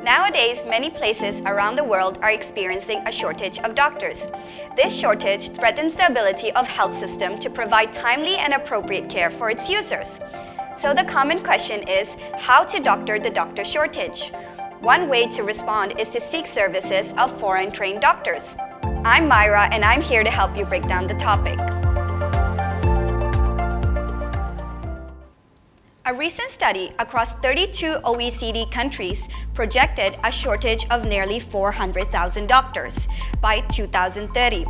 Nowadays, many places around the world are experiencing a shortage of doctors. This shortage threatens the ability of health system to provide timely and appropriate care for its users. So the common question is, how to doctor the doctor shortage? One way to respond is to seek services of foreign-trained doctors. I'm Maira, and I'm here to help you break down the topic. A recent study across 32 OECD countries projected a shortage of nearly 400,000 doctors by 2030.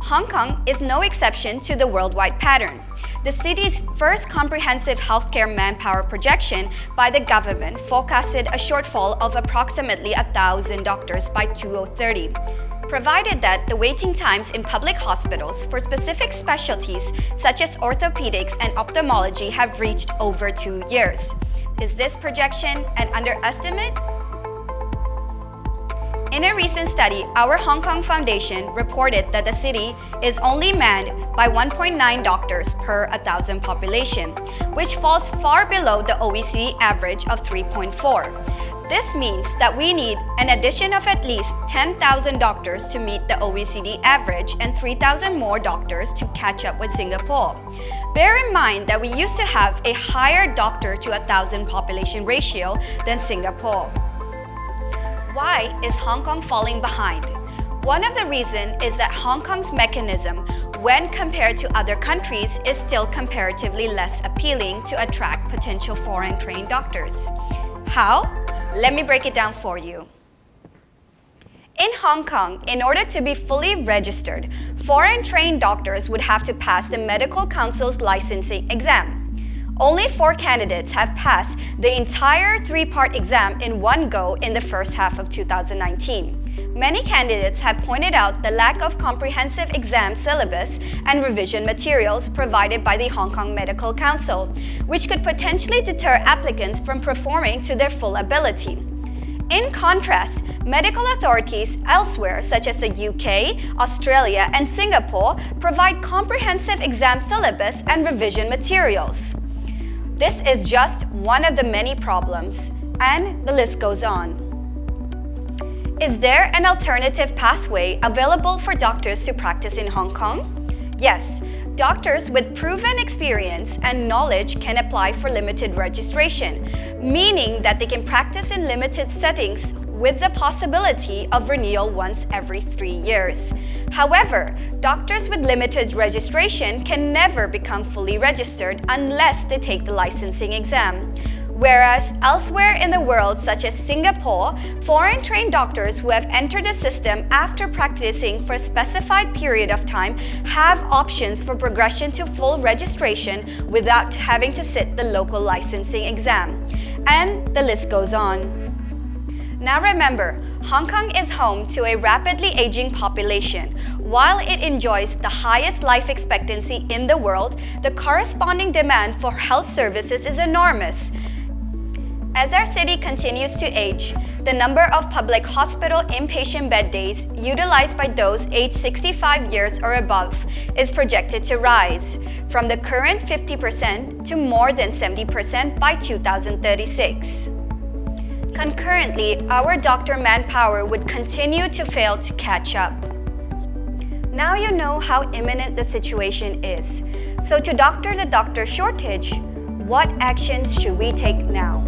Hong Kong is no exception to the worldwide pattern. The city's first comprehensive healthcare manpower projection by the government forecasted a shortfall of approximately 1,000 doctors by 2030. Provided that the waiting times in public hospitals for specific specialties such as orthopedics and ophthalmology have reached over 2 years. Is this projection an underestimate? In a recent study, our Hong Kong Foundation reported that the city is only manned by 1.9 doctors per 1,000 population, which falls far below the OECD average of 3.4. This means that we need an addition of at least 10,000 doctors to meet the OECD average and 3,000 more doctors to catch up with Singapore. Bear in mind that we used to have a higher doctor to 1,000 population ratio than Singapore. Why is Hong Kong falling behind? One of the reasons is that Hong Kong's mechanism, when compared to other countries, is still comparatively less appealing to attract potential foreign-trained doctors. How? Let me break it down for you. In Hong Kong, in order to be fully registered, foreign-trained doctors would have to pass the Medical Council's licensing exam. Only 4 candidates have passed the entire 3-part exam in one go in the first half of 2019. Many candidates have pointed out the lack of comprehensive exam syllabus and revision materials provided by the Hong Kong Medical Council, which could potentially deter applicants from performing to their full ability. In contrast, medical authorities elsewhere, such as the UK, Australia, and Singapore, provide comprehensive exam syllabus and revision materials. This is just one of the many problems, and the list goes on. Is there an alternative pathway available for doctors to practice in Hong Kong? Yes, doctors with proven experience and knowledge can apply for limited registration, meaning that they can practice in limited settings with the possibility of renewal once every 3 years. However, doctors with limited registration can never become fully registered unless they take the licensing exam. Whereas elsewhere in the world, such as Singapore, foreign-trained doctors who have entered the system after practicing for a specified period of time have options for progression to full registration without having to sit the local licensing exam. And the list goes on. Now remember, Hong Kong is home to a rapidly aging population. While it enjoys the highest life expectancy in the world, the corresponding demand for health services is enormous. As our city continues to age, the number of public hospital inpatient bed days utilized by those aged 65 years or above is projected to rise from the current 50% to more than 70% by 2036. Concurrently, our doctor manpower would continue to fail to catch up. Now you know how imminent the situation is. So to doctor the doctor shortage, what actions should we take now?